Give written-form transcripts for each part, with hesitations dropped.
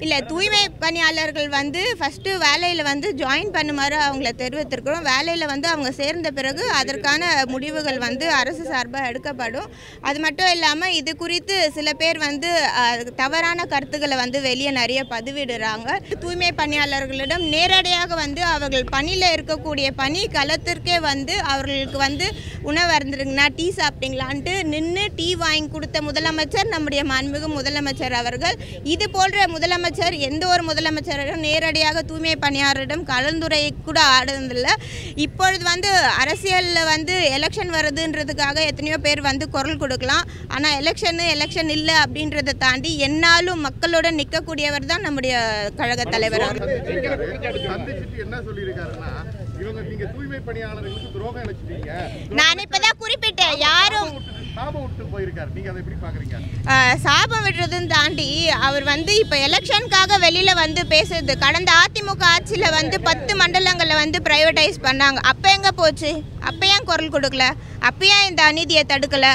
இல்லை, தூய்மை பணியாளர்கள் வந்து ஃபஸ்ட்டு வேலையில் வந்து ஜாயின் பண்ணுமாறு அவங்கள தெரிவித்திருக்கிறோம். வேலையில் வந்து அவங்க சேர்ந்த பிறகு அதற்கான முடிவுகள் வந்து அரசு சார்பாக எடுக்கப்படும். அது மட்டும் இல்லாமல் இது குறித்து சில பேர் வந்து தவறான கருத்துக்களை வந்து வெளியே நிறைய பதிவிடுறாங்க. தூய்மை பணியாளர்களிடம் நேரடியாக வந்து அவர்கள் பணியில் இருக்கக்கூடிய பணி களத்திற்கே வந்து அவர்களுக்கு வந்து உணவு அருந்துருங்கண்ணா, டீ சாப்பிட்டீங்களான்ட்டு நின்று டீ வாங்கி கொடுத்த முதலமைச்சர் நம்முடைய மாண்புமிகு முதலமைச்சர் அவர்கள். இது போன்ற முதலமைச்சர் எந்த ஒரு முதலமைச்சரும் நேரடியாக தூய்மை பணியாளரிடம் கலந்துரையை கூட ஆடுறதில்லை. இப்பொழுது வந்து அரசியலில் வந்து எலெக்ஷன் வருதுன்றதுக்காக எத்தனையோ பேர் வந்து குரல் கொடுக்கலாம். ஆனால் எலெக்ஷன் இல்லை அப்படின்றத தாண்டி என்னாலும் மக்களுடன் நிற்கக்கூடியவர் தான் நம்முடைய கழக தலைவர் அவர்கள். நான் இப்பதான் குறிப்பிட்டேன், யாரும் சாபம் விடுறதுன்னு தாண்டி அவர் வந்து இப்போ எலெக்ஷனுக்காக வெளியில் வந்து பேசுறது. கடந்த அதிமுக ஆட்சியில் வந்து 10 மண்டலங்களை வந்து ப்ரைவேட்டைஸ் பண்ணாங்க. அப்போ எங்கே போச்சு? அப்போ ஏன் குரல் கொடுக்கல? அப்போ ஏன் இந்த அநீதியை தடுக்கலை?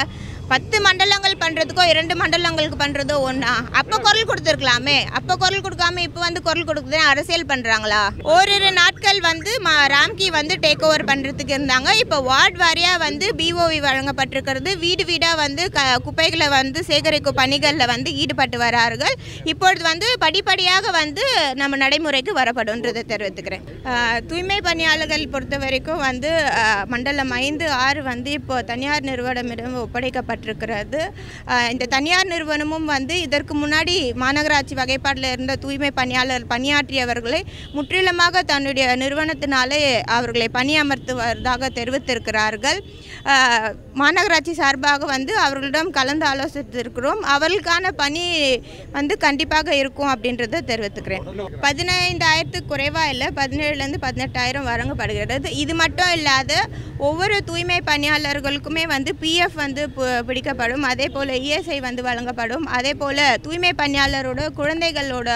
10 மண்டலங்கள் பண்ணுறதுக்கோ 2 மண்டலங்களுக்கு பண்ணுறதோ ஒன்றா? அப்போ குரல் கொடுத்துருக்கலாமே. அப்போ குரல் கொடுக்காம இப்போ வந்து குரல் கொடுக்குறது அரசியல் பண்ணுறாங்களா? ஓரிரு நாட்கள் வந்து ராம்கி வந்து டேக் ஓவர் பண்ணுறதுக்கு இருந்தாங்க. இப்போ வார்டு வாரியாக வந்து பிஓவி வழங்கப்பட்டிருக்கிறது. வீடு வீடாக வந்து குப்பைகளை வந்து சேகரிக்கும் பணிகளில் வந்து ஈடுபட்டு வரார்கள். இப்பொழுது வந்து படிப்படியாக வந்து நம்ம நடைமுறைக்கு வரப்படும்ன்றதை தெரிவித்துக்கிறேன். தூய்மை பணியாளர்கள் பொறுத்த வரைக்கும் வந்து மண்டலம் 5, 6 வந்து இப்போ தனியார் நிறுவனமிடம் ஒப்படைக்கப்பட்ட இருக்கிறது. இந்த தனியார் நிறுவனமும் வந்து இதற்கு முன்னாடி மாநகராட்சி வகைப்பாட்டில் இருந்த தூய்மை பணியாளர் பணியாற்றியவர்களை முற்றிலுமாக தன்னுடைய நிறுவனத்தினாலே அவர்களை பணியமர்த்துவதாக தெரிவித்திருக்கிறார்கள். மாநகராட்சி சார்பாக வந்து அவர்களிடம் கலந்து ஆலோசித்திருக்கிறோம். அவர்களுக்கான பணி வந்து கண்டிப்பாக இருக்கும் அப்படின்றத தெரிவித்துக்கிறேன். 15,000 குறைவாக இல்லை, 17,000 18,000 வழங்கப்படுகிறது. இது மட்டும் இல்லாத ஒவ்வொரு தூய்மை பணியாளர்களுக்குமே வந்து பிஎஃப் வந்து பிடிக்கப்படும். அதே போல் இஎஸ்ஐ வந்து வழங்கப்படும். அதே போல் தூய்மை பணியாளரோட குழந்தைகளோட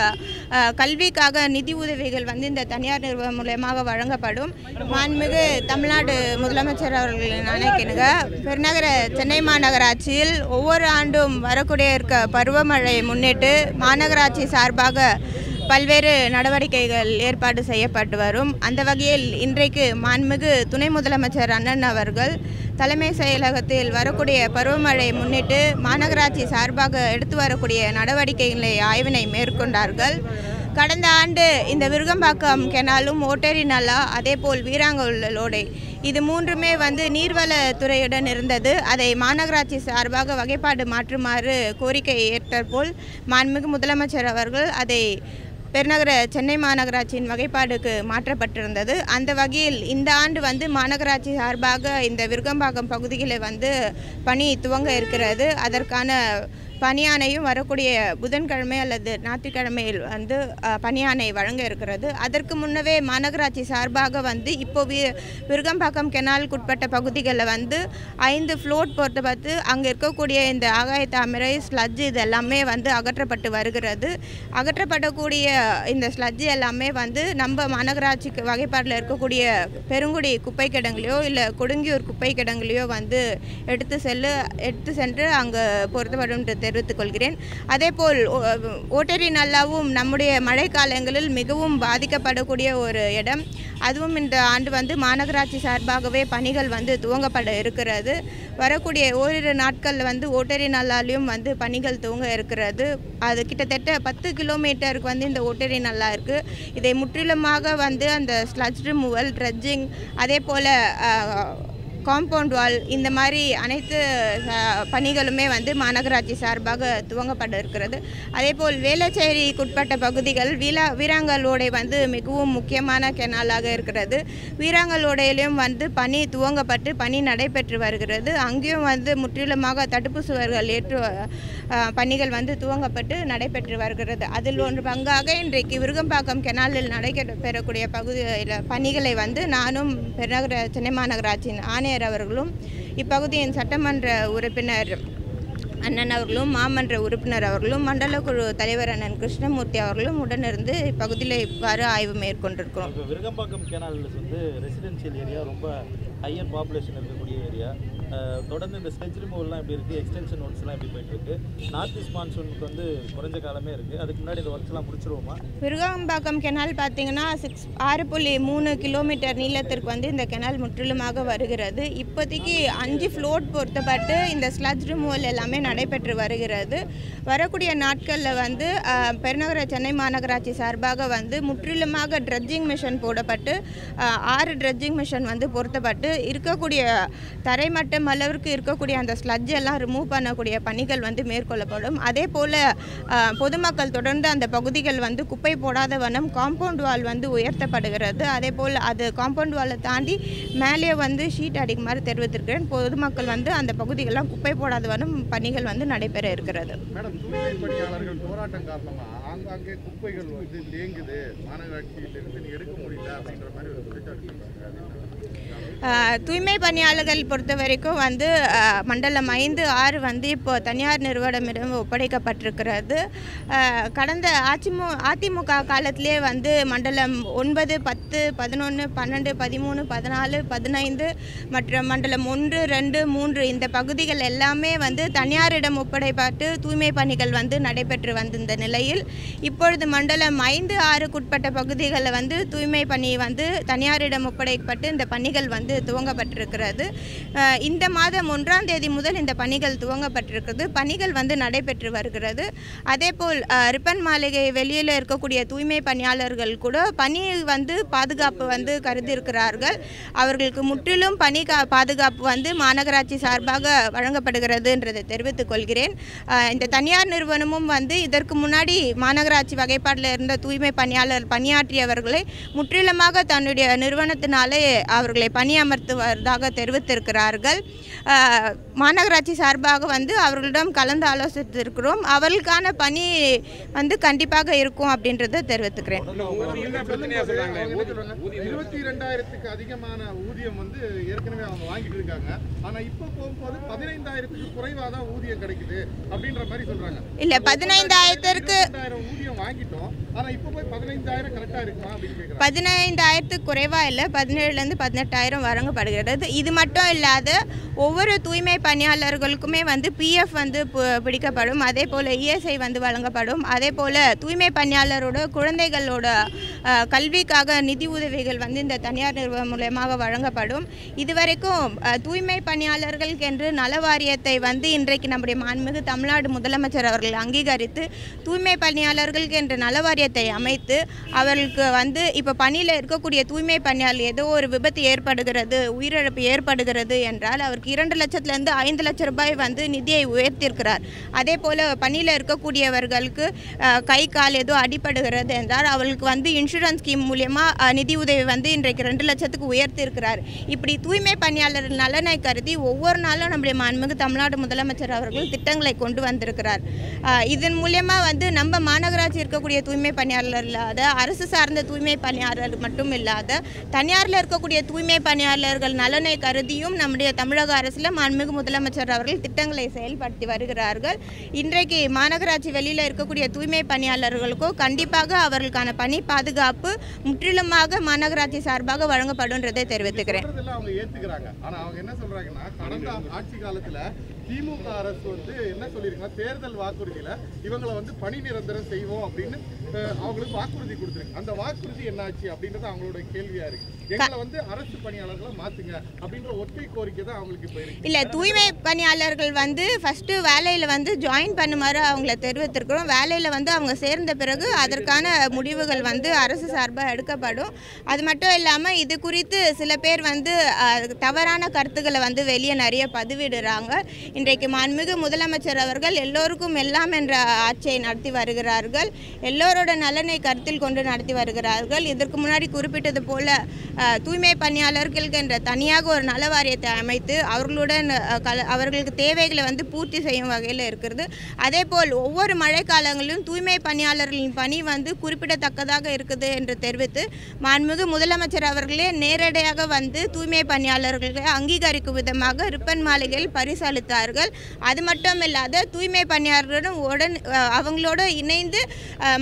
கல்விக்காக நிதி உதவிகள் வந்து இந்த தனியார் நிறுவனம் மூலமாக வழங்கப்படும். மாண்புமிகு தமிழ்நாடு முதலமைச்சர் அவர்கள் நினைக்கிறேங்க, பெருநகர சென்னை மாநகராட்சியில் ஒவ்வொரு ஆண்டும் வரக்கூடிய பருவமழை முன்னிட்டு மாநகராட்சி சார்பாக பல்வேறு நடவடிக்கைகள் ஏற்பாடு செய்யப்பட்டு வரும். அந்த வகையில் இன்றைக்கு மாண்புமிகு துணை முதலமைச்சர் அண்ணன் அவர்கள் தலைமை செயலகத்தில் வரக்கூடிய பருவமழை முன்னிட்டு மாநகராட்சி சார்பாக எடுத்து வரக்கூடிய நடவடிக்கைகளை ஆய்வினை மேற்கொண்டார்கள். கடந்த ஆண்டு இந்த விருகம்பாக்கம் கெனாலும், ஓட்டேரி நல்லா, அதே போல் வீராங்கலோடை, இது 3மே வந்து நீர்வளத்துறையுடன் இருந்தது. அதை மாநகராட்சி சார்பாக வகைப்பாடு மாற்றுமாறு கோரிக்கை ஏற்றபோல் மாண்புமிகு முதலமைச்சர் அவர்கள் அதை பெருநகர சென்னை மாநகராட்சியின் வகைப்பாடுக்கு மாற்றப்பட்டிருந்தது. அந்த வகையில் இந்த ஆண்டு வந்து மாநகராட்சி சார்பாக இந்த விருகம்பாக்கம் பகுதிகளில் வந்து பணி துவங்க இருக்கிறது. அதற்கான பணியானையும் வரக்கூடிய புதன்கிழமை அல்லது ஞாயிற்றுக்கிழமையில் வந்து பணியானை வழங்க இருக்கிறது. அதற்கு முன்னவே மாநகராட்சி சார்பாக வந்து இப்போ விருகம்பாக்கம் கெனாலுக்குட்பட்ட பகுதிகளில் வந்து 5 ஃப்ளோட் பார்த்து அங்கே இருக்கக்கூடிய இந்த ஆகாய தாமரை, ஸ்லட்ஜ் இது எல்லாமே வந்து அகற்றப்பட்டு வருகிறது. அகற்றப்படக்கூடிய இந்த ஸ்லட்ஜ் எல்லாமே வந்து நம்ம மாநகராட்சிக்கு வகைப்பாட்டில் இருக்கக்கூடிய பெருங்குடி குப்பை கிடங்குலையோ இல்லை கொடுங்கியூர் குப்பை கிடங்குலையோ வந்து எடுத்து சென்று அங்கே பொருத்தப்படும் தெரிவித்துக் கொள்கிறேன். அதேபோல் ஓட்டேரி நல்லாவும் நம்முடைய மழைக்காலங்களில் மிகவும் பாதிக்கப்படக்கூடிய ஒரு இடம். அதுவும் இந்த ஆண்டு வந்து மாநகராட்சி சார்பாகவே பணிகள் வந்து துவங்கப்பட இருக்கிறது. வரக்கூடிய ஓரிரு நாட்களில் வந்து ஓட்டேரி நல்லாலையும் வந்து பணிகள் துவங்க இருக்கிறது. அது கிட்டத்தட்ட 10 கிலோமீட்டருக்கு வந்து இந்த ஓட்டேரி நல்லா இருக்குது. இதை முற்றிலுமாக வந்து அந்த ஸ்லட்ஜ் ரிமூவல், ட்ரெட்ஜிங், அதே போல் காம்பவுண்ட் வால், இந்த மாதிரி அனைத்து பணிகளுமே வந்து மாநகராட்சி சார்பாக துவங்கப்பட இருக்கிறது. அதேபோல் வேளச்சேரிக்குட்பட்ட பகுதிகள் வீராங்கலோடை வந்து மிகவும் முக்கியமான கெனாலாக இருக்கிறது. வீராங்கலோடையிலையும் வந்து பணி துவங்கப்பட்டு பணி நடைபெற்று வருகிறது. அங்கேயும் வந்து முற்றிலுமாக தடுப்பு சுவர்கள் பணிகள் வந்து துவங்கப்பட்டு நடைபெற்று வருகிறது. அதில் ஒன்று பங்காக இன்றைக்கு விருகம்பாக்கம் கெனாலில் நடைபெறக்கூடிய பணிகளை வந்து நானும் பெருநகர சென்னை மாநகராட்சியின் ஆணையர் அவர்களும், இப்பகுதியின் சட்டமன்ற உறுப்பினர் அண்ணன் அவர்களும், மாமன்ற உறுப்பினர் அவர்களும், மண்டல குழு தலைவர் அண்ணன் கிருஷ்ணமூர்த்தி அவர்களும் உடனிருந்து இப்பகுதியில் இவ்வாறு ஆய்வு மேற்கொண்டிருக்கிறோம். விருகம்பாக்கம் கேனால் வந்து ரெசிடென்ஷியல் ஏரியா, ரொம்ப ஹையர் பாப்புலேஷன் இருக்கக்கூடிய ஏரியா. தொடர்ந்து இந்த ஸ்லெட்ஜ் ரிமூவல்லாம் எப்படி இருக்குது, எக்ஸ்டென்ஷன் ஒர்க்ஸ்லாம் எப்படி போயிட்டுருக்கு? நார்த் ஈஸ்ட் மான்சூனுக்கு வந்து குறைஞ்ச காலமே இருக்குது, அதுக்கு முன்னாடி இந்த ஒர்க்ஸ்லாம் முடிச்சிருவோமா? விருகம்பாக்கம் கெனால் பார்த்தீங்கன்னா 6.3 கிலோமீட்டர் நீளத்திற்கு வந்து இந்த கெனால் முற்றிலுமாக வருகிறது. இப்போதைக்கு 5 ஃப்ளோட் பொறுத்தப்பட்டு இந்த ஸ்லட்ஜ் ரிமூவல் எல்லாமே நடைபெற்று வருகிறது. வரக்கூடிய நாட்களில் வந்து பெருநகர சென்னை மாநகராட்சி சார்பாக வந்து முற்றிலுமாக ட்ரெட்ஜிங் மிஷன் போடப்பட்டு 6 ட்ரெட்ஜிங் மிஷன் வந்து பொருத்தப்பட்டு இருக்கக்கூடிய தரைமட்டம் அளவிற்கு இருக்கக்கூடிய அந்த ஸ்லட்ஜ் எல்லாம் ரிமூவ் பண்ணக்கூடிய பணிகள் வந்து மேற்கொள்ளப்படும். அதே போல் பொதுமக்கள் தொடர்ந்து அந்த பகுதிகள் வந்து குப்பை போடாத வண்ணம் காம்பவுண்ட் வால் வந்து உயர்த்தப்படுகிறது. அதே போல் அது காம்பவுண்ட் வாலை தாண்டி மேலே வந்து ஷீட் அடிக்குமாறு தெரிவித்திருக்கிறேன். பொதுமக்கள் வந்து அந்த பகுதிகளெலாம் குப்பை போடாத வண்ணம் பணிகள் வந்து நடைபெற இருக்கிறது. மேடம், தூய்மை பணியாளர்கள் போராட்டம் காரணமாக ஆங்காங்கே குப்பைகள் வந்து தேங்குது, மாநகராட்சியிலிருந்து எடுக்க முடியல அப்படின்ற மாதிரி ஒரு குற்றச்சாட்டு சொல்றாங்க. தூய்மை பணியாளர்கள் பொறுத்த வரைக்கும் வந்து மண்டலம் 5, 6 வந்து இப்போ தனியார் நிறுவனமிடம் ஒப்படைக்கப்பட்டிருக்கிறது. கடந்த அதிமுக காலத்திலே வந்து மண்டலம் 9, 10, 11, 12, 13, 14, 15 மற்றும் மண்டலம் 1, 2, 3 இந்த பகுதிகள் எல்லாமே வந்து தனியாரிடம் ஒப்படைப்பட்டு தூய்மை பணிகள் வந்து நடைபெற்று வந்திருந்த நிலையில் இப்பொழுது மண்டலம் 5, 6க்குட்பட்ட பகுதிகளில் வந்து தூய்மை பணி வந்து தனியாரிடம் ஒப்படைக்கப்பட்டு இந்த பணிகள் வந்து துவங்கப்பட்டிருக்கிறது. இந்த மாதம் 1ஆம் தேதி முதல் இந்த பணிகள் துவங்கப்பட்டிருக்கிறது. பணிகள் வந்து நடைபெற்று வருகிறது. அதேபோல் ரிப்பன் மாளிகை வெளியில் இருக்கக்கூடிய தூய்மை பணியாளர்கள் கூட பணி வந்து பாதுகாப்பு வந்து கருதியிருக்கிறார்கள். அவர்களுக்கு முற்றிலும் பணி பாதுகாப்பு வந்து மாநகராட்சி சார்பாக வழங்கப்படுகிறது என்றதை தெரிவித்துக் கொள்கிறேன். இந்த தனியார் நிறுவனமும் வந்து இதற்கு முன்னாடி மாநகராட்சி வகைப்பாட்டில் இருந்த தூய்மை பணியாளர் பணியாற்றியவர்களை முற்றிலுமாக தன்னுடைய நிறுவனத்தினாலே அவர்களை பணியமர்த்துவதாக தெரிவித்திருக்கிறார்கள். மாநகராட்சி சார்பாக வந்து அவர்களிடம் கலந்து ஆலோசித்திருக்கிறோம். அவர்களுக்கான பணி வந்து கண்டிப்பாக இருக்கும் அப்படின்றத தெரிவித்துக்கிறேன். 22,000க்கு அதிகமான ஊதியம் வந்து ஏற்கனவே அவங்க வாங்கிட்டு இருக்காங்க. ஆனா இப்போ போகும்போது 15,000க்கு குறைவா தான் ஊதியம் கிடைக்குது அப்படின்ற மாதிரி சொல்றாங்க. இல்ல 15,000க்கு ஊதியம் வாங்கிட்டோம், ஆனா இப்போ போய் 15,000 கரெக்டா இருக்குமா அப்படின்னு கேக்குறாங்க. 15,000க்கு குறைவா இல்லை, 17,000 18,000 வழங்கப்படுகிறது. இது மட்டும் இல்லாத ஒவ்வொரு தூய்மை பணியாளர்களுக்குமே வந்து பிஎஃப் வந்து பிடிக்கப்படும். அதே போல் இஎஸ்ஐ வந்து வழங்கப்படும். அதே போல் தூய்மை பணியாளரோட குழந்தைகளோட கல்விக்காக நிதி உதவிகள் வந்து இந்த தனியார் நிறுவனம் மூலமாக வழங்கப்படும். இதுவரைக்கும் தூய்மை பணியாளர்களுக்கு என்று நல வாரியத்தை வந்து இன்றைக்கு நம்முடைய மாண்புமிகு தமிழ்நாடு முதலமைச்சர் அவர்கள் அங்கீகரித்து தூய்மை பணியாளர்களுக்கு என்ற நல வாரியத்தை அமைத்து அவர்களுக்கு வந்து இப்போ பணியில் இருக்கக்கூடிய தூய்மை பணியாளர் ஏதோ ஒரு விபத்து ஏற்படுகிறது, உயிரிழப்பு ஏற்படுகிறது என்றால் அவருக்கு 2 லட்சத்திலிருந்து 5 லட்சம் ரூபாய் வந்து நிதியை உயர்த்தியிருக்கிறார். அதே போல் பணியில் இருக்கக்கூடியவர்களுக்கு கை கால் ஏதோ அடிபடுகிறது என்றால் அவர்களுக்கு வந்து இன்சூரன்ஸ் ஸ்கீம் மூலியமாக நிதி உதவி வந்து இன்றைக்கு 2 லட்சத்துக்கு உயர்த்தியிருக்கிறார். இப்படி தூய்மை பணியாளர் நலனை கருதி ஒவ்வொரு நாளும் நம்முடைய மாண்புமிகு தமிழ்நாடு முதலமைச்சர் அவர்கள் திட்டங்களை கொண்டு வந்திருக்கிறார். இதன் மூலியமாக வந்து நம்ம மாநகராட்சி இருக்கக்கூடிய தூய்மை பணியாளர் இல்லாத அரசு சார்ந்த தூய்மை பணியாளர் மட்டும் இல்லாத தனியாரில் இருக்கக்கூடிய தூய்மை பணியாளர்கள் நலனை கருதியும் நம்முடைய தமிழக அரசில் மாண்புமிகு முதலமைச்சர் அவர்கள் திட்டங்களை செயல்படுத்தி வருகிறார்கள். இன்றைக்கு மாநகராட்சி வெளியில் இருக்கக்கூடிய தூய்மை பணியாளர்களுக்கோ கண்டிப்பாக அவர்களுக்கான பணி பாதுகாப்பு முற்றிலுமாக மாநகராட்சி சார்பாக வழங்கப்படும்ன்றதை தெரிவித்துக்கிறேன். அவங்க ஏத்துக்கிறாங்க. ஆனா அவங்க என்ன சொல்றாங்கன்னா கடந்த ஆட்சி காலத்துல திமுக அரசு வந்து என்ன சொல்லியிருக்காங்க, தேர்தல் வாக்குறுதியில இவங்களை வந்து பணி நிரந்தரம் செய்வோம் அப்படின்னு அவங்களுக்கு வாக்குறுதி கொடுத்துருக்கு. அந்த வாக்குறுதி என்னாச்சு அப்படின்றது அவங்களோட கேள்வியா இருக்கு. எங்களை வந்து அரசு பணியாளர்களை மாத்துங்க அப்படின்ற ஒற்றை கோரிக்கை தான் அவங்களுக்கு இப்போ இருக்கு. இல்லை, தூய்மை பணியாளர்கள் வந்து ஃபஸ்ட்டு வேலையில் வந்து ஜாயின் பண்ணுமாறு அவங்கள தெரிவித்திருக்கிறோம். வேலையில் வந்து அவங்க சேர்ந்த பிறகு அதற்கான முடிவுகள் வந்து அரசு சார்பாக எடுக்கப்படும். அது மட்டும் இல்லாமல் இது குறித்து சில பேர் வந்து தவறான கருத்துக்களை வந்து வெளியே நிறைய பதிவிடுறாங்க. இன்றைக்கு மாண்புமிகு முதலமைச்சர் அவர்கள் எல்லோருக்கும் எல்லாம் என்ற ஆட்சியை நடத்தி வருகிறார்கள். எல்லோரோட நலனை கருத்தில் கொண்டு நடத்தி வருகிறார்கள். இதற்கு முன்னாடி குறிப்பிட்டது போல தூய்மை பணியாளர்கள் என்ற தனியாக ஒரு நல வாரியத்தை அமைத்து அவர்களுடன் அவர்களுக்கு தேவைகளை வந்து பூர்த்தி செய்யும் வகையில் இருக்கிறது. அதே போல் ஒவ்வொரு மழைக்காலங்களிலும் தூய்மை பணியாளர்களின் பணி வந்து குறிப்பிடத்தக்கதாக இருக்குது என்று தெரிவித்து மாண்புமிகு முதலமைச்சர் அவர்களே நேரடியாக வந்து தூய்மை பணியாளர்களை அங்கீகரிக்கும் விதமாக ரிப்பன் மாளிகையில் பரிசளித்தார்கள். அது மட்டும் இல்லாத தூய்மை பணியாளர்களுடன் அவங்களோடு இணைந்து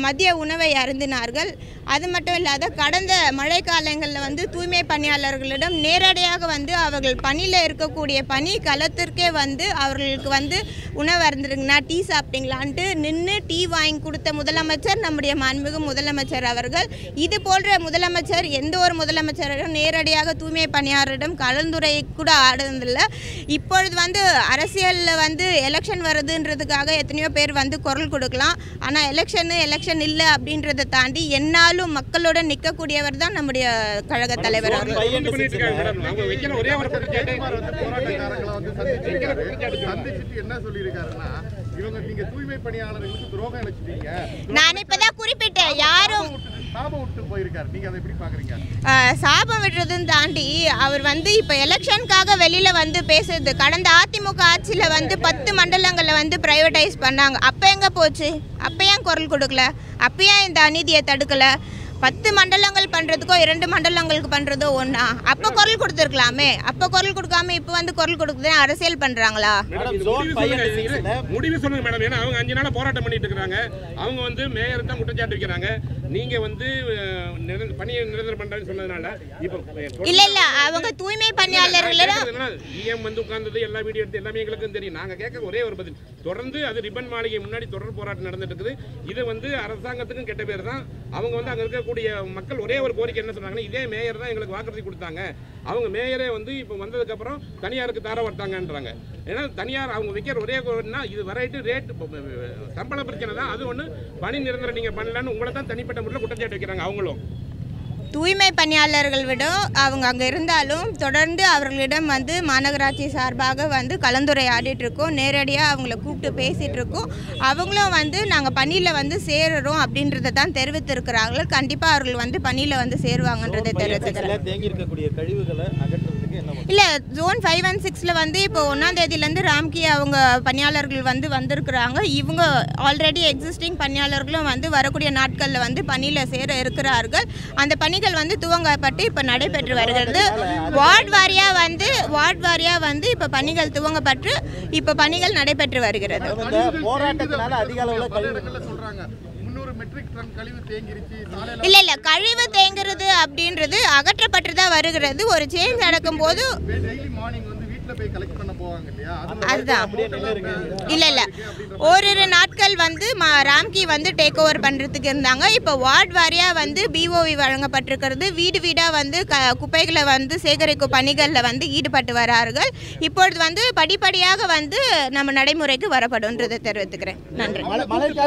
மதிய உணவை அருந்தினார்கள். அது மட்டும் இல்லாத கடந்த மழை காலங்களில் வந்து தூய்மை பணியாளர்களிடம் நேரடியாக வந்து அவர்கள் பணியில் இருக்கக்கூடிய பணி களத்திற்கே வந்து அவர்களுக்கு வந்து உணவு அருந்துருங்கண்ணா, டீ சாப்பிட்டீங்களான்ட்டு நின்று டீ வாங்கி கொடுத்த முதலமைச்சர் நம்முடைய மாண்புமிகு முதலமைச்சர் அவர்கள். இது போன்ற முதலமைச்சர் எந்த ஒரு முதலமைச்சரிடம் நேரடியாக தூய்மை பணியாளரிடம் கலந்துரை கூட ஆடுறதில்லை. இப்பொழுது வந்து அரசியலில் வந்து எலெக்ஷன் வருதுன்றதுக்காக எத்தனையோ பேர் வந்து குரல் கொடுக்கலாம். ஆனால் எலெக்ஷன் இல்லை அப்படின்றத தாண்டி என்னாலும் மக்களுடன் நிற்கக்கூடியவர் தான் நம்முடைய கழக தலைவர் அவர்கள். நான் இப்பதான் குறிப்பிட்டேன், யாரும் சாபம் விடுறதுன்னு தாண்டி அவர் வந்து இப்போ எலெக்ஷனுக்காக வெளியில் வந்து பேசுறது. கடந்த அதிமுக ஆட்சியில் வந்து 10 மண்டலங்களை வந்து ப்ரைவேட்டைஸ் பண்ணாங்க. அப்போ எங்கே போச்சு? அப்போ ஏன் குரல் கொடுக்கல? அப்போ ஏன் இந்த அநீதியை தடுக்கலை? 10 மண்டலங்கள் பண்ணுறதுக்கோ 2 மண்டலங்களுக்கு பண்ணுறதோ ஒன்றா? அப்போ குரல் கொடுத்துருக்கலாமே. அப்போ குரல் கொடுக்காம இப்போ வந்து குரல் கொடுக்குறது அரசியல் பண்ணுறாங்களா? முடிவு சொல்லுங்க மேடம். ஏன்னா அவங்க 5 நாளாக போராட்டம் பண்ணிட்டு இருக்கிறாங்க. அவங்க வந்து மேயர் தான் குற்றச்சாட்டு வைக்கிறாங்க. நீங்க வந்து பணியை நிரந்தரம் பண்றேன்னு சொன்னதுனால இப்போ இல்ல அவங்க தூய்மை பணியாளர்களிடம் இஎம் வந்து உட்கார்ந்தது எல்லா வீடியோ எடுத்து எல்லாமே எங்களுக்கும் தெரியும். நாங்க கேட்க ஒரே ஒரு பதில், தொடர்ந்து அது ரிப்பன் மாளிகை முன்னாடி தொடர் போராட்டம் நடந்துட்டு இருக்குது. இது வந்து அரசாங்கத்துக்கும் கெட்ட பேர் தான். அவங்க வந்து அங்க இருக்கக்கூடிய மக்கள் ஒரே ஒரு கோரிக்கை என்ன சொன்னாங்கன்னா, இதே மேயர் தான் எங்களுக்கு வாக்குறுதி கொடுத்தாங்க. அவங்க மேயரே வந்து இப்போ வந்ததுக்கு அப்புறம் தனியாருக்கு தார வட்டாங்கன்றாங்க. ஏன்னா தனியார் அவங்க வைக்கிற ஒரே கோரினா இது வரைட்டு ரேட் சம்பள பிரச்சனை தான். அது ஒன்று பணி நிரந்தரம் நீங்கள் பண்ணலான்னு உங்களை தான் தனிப்பட்ட முறையில் குற்றச்சாட்டு வைக்கிறாங்க. அவங்களும் தூய்மை பணியாளர்கள் விட அவங்க அங்கே இருந்தாலும் தொடர்ந்து அவர்களிடம் வந்து மாநகராட்சி சார்பாக வந்து கலந்துரையாடிட்டு இருக்கோம். நேரடியாக அவங்கள கூப்பிட்டு பேசிகிட்டு இருக்கோம். அவங்களும் வந்து நாங்கள் பணியில் வந்து சேருறோம் அப்படின்றத தான் தெரிவித்திருக்கிறார்கள். கண்டிப்பாக அவர்கள் வந்து பணியில் வந்து சேருவாங்கன்றதை தெரிவித்துக்கிறாங்க. தேங்கி இருக்கக்கூடிய கழிவுகளை அகற்றுறதுக்கு இல்லை, ஜோன் 5 and 6 வந்து இப்போ 1ஆம் தேதியிலேருந்து ராம்கி அவங்க பணியாளர்கள் வந்து வந்திருக்கிறாங்க. இவங்க ஆல்ரெடி எக்ஸிஸ்டிங் பணியாளர்களும் வந்து வரக்கூடிய நாட்களில் வந்து பணியில் சேர இருக்கிறார்கள். அந்த பணிகள் வந்து துவங்கப்பட்டு இப்போ நடைபெற்று வருகிறது. வார்டு வாரியாக வந்து இப்போ பணிகள் துவங்கப்பட்டு இப்போ பணிகள் நடைபெற்று வருகிறது. போராட்டத்தினால அதிக அளவில் இல்ல கழிவு தேங்குறது அப்படின்றது அகற்றப்பட்டு தான் வருகிறது. ஒரு சேஞ்ச் நடக்கும் போது அதுதான் இல்ல ஓரிரு நாட்கள் வந்து ராம்கி வந்து டேக் ஓவர் பண்றதுக்கு இருந்தாங்க. இப்போ வார்டு வாரியா வந்து பிஓவி வழங்கப்பட்டிருக்கிறது. வீடு வீடா வந்து குப்பைகளை வந்து சேகரிக்கும் பணிகளில் வந்து ஈடுபட்டு வரார்கள். இப்பொழுது வந்து படிப்படியாக வந்து நம்ம நடைமுறைக்கு வரப்படும்ன்றதை தெரிவித்துக்கிறேன். நன்றி.